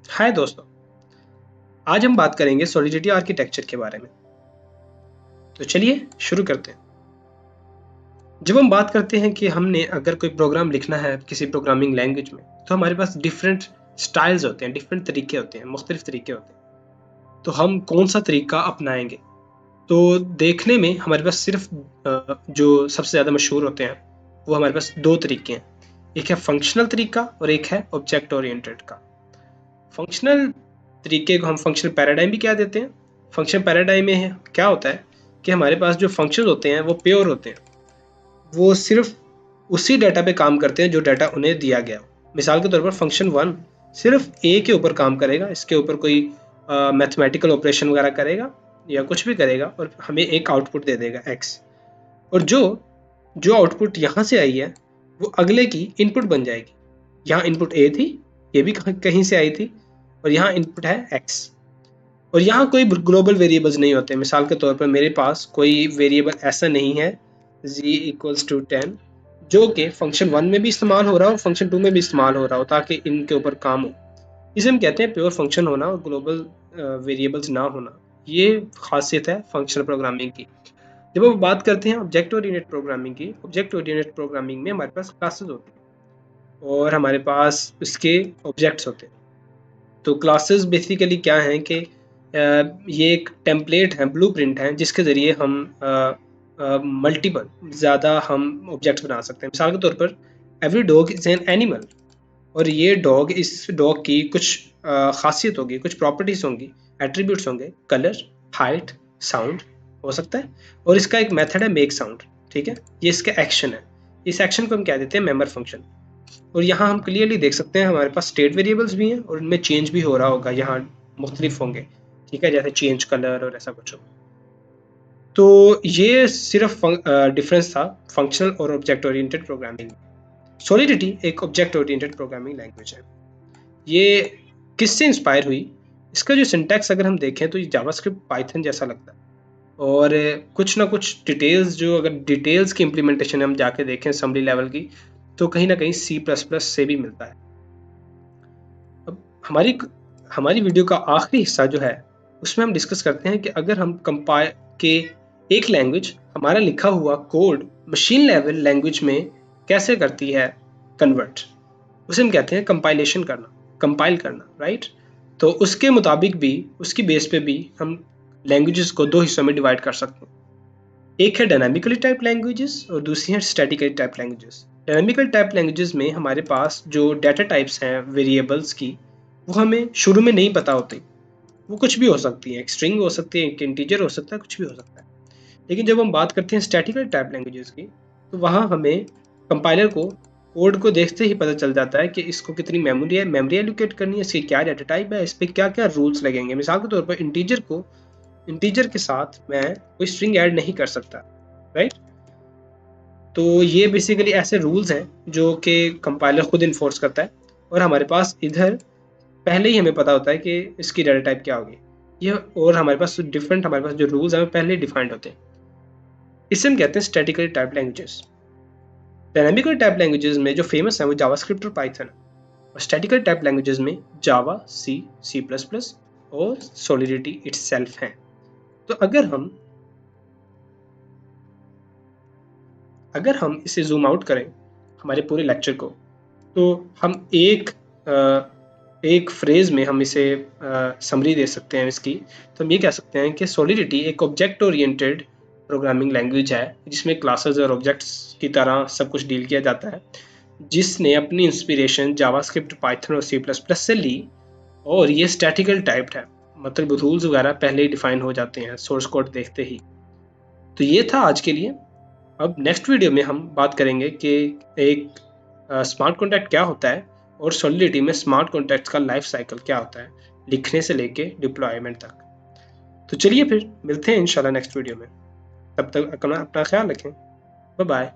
हाय दोस्तों, आज हम बात करेंगे सॉलिडिटी आर्किटेक्चर के बारे में। तो चलिए शुरू करते हैं। जब हम बात करते हैं कि हमने अगर कोई प्रोग्राम लिखना है किसी प्रोग्रामिंग लैंग्वेज में, तो हमारे पास डिफरेंट स्टाइल्स होते हैं, डिफरेंट तरीके होते हैं, मुख्तलिफ तरीके होते हैं। तो हम कौन सा तरीका अपनाएंगे? तो देखने में हमारे पास सिर्फ जो सबसे ज़्यादा मशहूर होते हैं वो हमारे पास दो तरीके हैं। एक है फंक्शनल तरीका और एक है ऑब्जेक्ट ओरिएंटेड का। फंक्शनल तरीके को हम फंक्शनल पैराडाइम भी क्या देते हैं। फंक्शनल पैराडाइम में क्या होता है कि हमारे पास जो फंक्शन होते हैं वो प्योर होते हैं, वो सिर्फ उसी डाटा पे काम करते हैं जो डाटा उन्हें दिया गया हो। मिसाल के तौर पर फंक्शन वन सिर्फ ए के ऊपर काम करेगा, इसके ऊपर कोई मैथमेटिकल ऑपरेशन वगैरह करेगा या कुछ भी करेगा और हमें एक आउटपुट दे देगा एक्स। और जो जो आउटपुट यहाँ से आई है वो अगले की इनपुट बन जाएगी। यहाँ इनपुट ए थी, ये भी कहीं से आई थी, और यहाँ इनपुट है एक्स। और यहाँ कोई ग्लोबल वेरिएबल्स नहीं होते। मिसाल के तौर पर मेरे पास कोई वेरिएबल ऐसा नहीं है z=10 जो कि फंक्शन वन में भी इस्तेमाल हो रहा हो, फंक्शन टू में भी इस्तेमाल हो रहा हो, ताकि इनके ऊपर काम हो। इसे हम कहते हैं प्योर फंक्शन होना और ग्लोबल वेरिएबल्स ना होना। ये खासियत है फंक्शनल प्रोग्रामिंग की। जब हम बात करते हैं ऑब्जेक्ट ओरिएंटेड प्रोग्रामिंग की, ऑब्जेक्ट ओरिएंटेड प्रोग्रामिंग में हमारे पास क्लासेस होती हैं और हमारे पास उसके ऑब्जेक्ट्स होते हैं। तो क्लासेस बेसिकली क्या हैं कि ये एक टेम्पलेट है, ब्लूप्रिंट है, जिसके ज़रिए हम मल्टीपल ज़्यादा हम ऑब्जेक्ट्स बना सकते हैं। मिसाल के तौर पर every dog is an animal, और ये डॉग, इस डॉग की कुछ खासियत होगी, कुछ प्रॉपर्टीज़ होंगी, एट्रीब्यूट्स होंगे, कलर, हाइट, साउंड हो सकता है, और इसका एक मेथड है मेक साउंड। ठीक है, ये इसका एक्शन है। इस एक्शन को हम क्या देते हैं? Member function. और यहाँ हम क्लियरली देख सकते हैं हमारे पास स्टेट वेरिएबल्स भी हैं और उनमें चेंज भी हो रहा होगा, यहाँ मुख्तलिफ होंगे। ठीक है, जैसे चेंज कलर और ऐसा कुछ हो। तो ये सिर्फ डिफरेंस था फंक्शनल और ऑब्जेक्ट ओरिएंटेड प्रोग्रामिंग। सॉलिडिटी एक ऑब्जेक्ट ओरिएंटेड प्रोग्रामिंग लैंग्वेज है। ये किससे इंस्पायर हुई? इसका जो सिंटैक्स अगर हम देखें तो ये जावास्क्रिप्ट पाइथन जैसा लगता है, और कुछ ना कुछ डिटेल्स, जो अगर डिटेल्स की इम्प्लीमेंटेशन हम जाके देखें असेंबली लेवल की, तो कहीं ना कहीं C++ से भी मिलता है। अब हमारी हमारी वीडियो का आखिरी हिस्सा जो है उसमें हम डिस्कस करते हैं कि अगर हम कंपाइल के एक लैंग्वेज हमारा लिखा हुआ कोड मशीन लेवल लैंग्वेज में कैसे करती है कन्वर्ट, उसे हम कहते हैं कंपाइलेशन करना, कंपाइल करना, राइट। तो उसके मुताबिक भी, उसकी बेस पे भी हम लैंग्वेजेस को दो हिस्सों में डिवाइड कर सकते हैं। एक है डायनामिकली टाइप लैंग्वेजेस और दूसरी है statically type languages. Dynamical type languages में हमारे पास जो डाटा टाइप्स हैं वेरिएबल्स की, वो हमें शुरू में नहीं पता होती। वो कुछ भी हो सकती है, एक स्ट्रिंग हो सकती है, एक इंटीजर हो सकता है, कुछ भी हो सकता है। लेकिन जब हम बात करते हैं स्टैटिकल टाइप लैंग्वेजेस की, तो वहाँ हमें कंपाइलर को कोड को देखते ही पता चल जाता है कि इसको कितनी मेमोरी एलोकेट करनी है, इसकी क्या डाटा टाइप है, इस पर क्या क्या रूल्स लगेंगे। मिसाल के तौर पर इंटीजर के साथ मैं कोई स्ट्रिंग ऐड नहीं कर सकता, राइट। तो ये बेसिकली ऐसे रूल्स हैं जो कि कंपाइलर खुद इन्फोर्स करता है, और हमारे पास इधर पहले ही हमें पता होता है कि इसकी डाटा टाइप क्या होगी ये, और हमारे पास जो रूल्स हैं पहले ही डिफाइंड होते हैं। इसे हम कहते हैं statically type languages. Dynamical type languages में जो फेमस है वो जावास्क्रिप्ट और पाइथन है, और स्टैटिकल टाइप लैंग्वेजेस में जावा, C++ और सॉलिडिटी इटसेल्फ हैं। तो अगर हम इसे जूम आउट करें हमारे पूरे लेक्चर को, तो हम एक फ्रेज में हम इसे समरी दे सकते हैं इसकी। तो हम ये कह सकते हैं कि सॉलिडिटी एक ऑब्जेक्ट ओरिएंटेड प्रोग्रामिंग लैंग्वेज है जिसमें क्लासेस और ऑब्जेक्ट्स की तरह सब कुछ डील किया जाता है, जिसने अपनी इंस्पिरेशन जावास्क्रिप्ट, पाइथन और C++ से ली, और ये स्टैटिकल टाइप्ड है, मतलब रूल्स वगैरह पहले ही डिफाइन हो जाते हैं सोर्स कोड देखते ही। तो ये था आज के लिए। अब नेक्स्ट वीडियो में हम बात करेंगे कि एक स्मार्ट कॉन्ट्रैक्ट क्या होता है, और सॉलिडिटी में स्मार्ट कॉन्ट्रैक्ट्स का लाइफ साइकिल क्या होता है, लिखने से लेके डिप्लॉयमेंट तक। तो चलिए फिर मिलते हैं इंशाल्लाह नेक्स्ट वीडियो में। तब तक अपना ख्याल रखें। Bye bye.